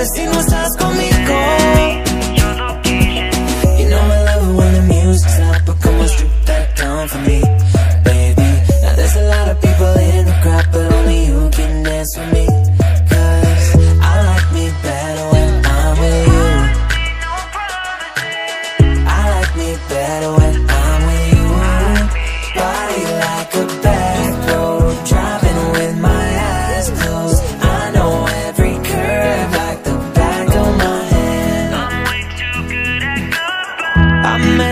pero si no estás conmigo. You know I love it when the music's loud, but come on, strip that down for me, baby. Now there's a lot of people in the crowd, but only you can dance with me. Cause I like me better when I'm with you. I like me better when I'm with you. Body like a back road, driving with my eyes closed. I know every curve like the back of my hand. I'm way too good at goodbye.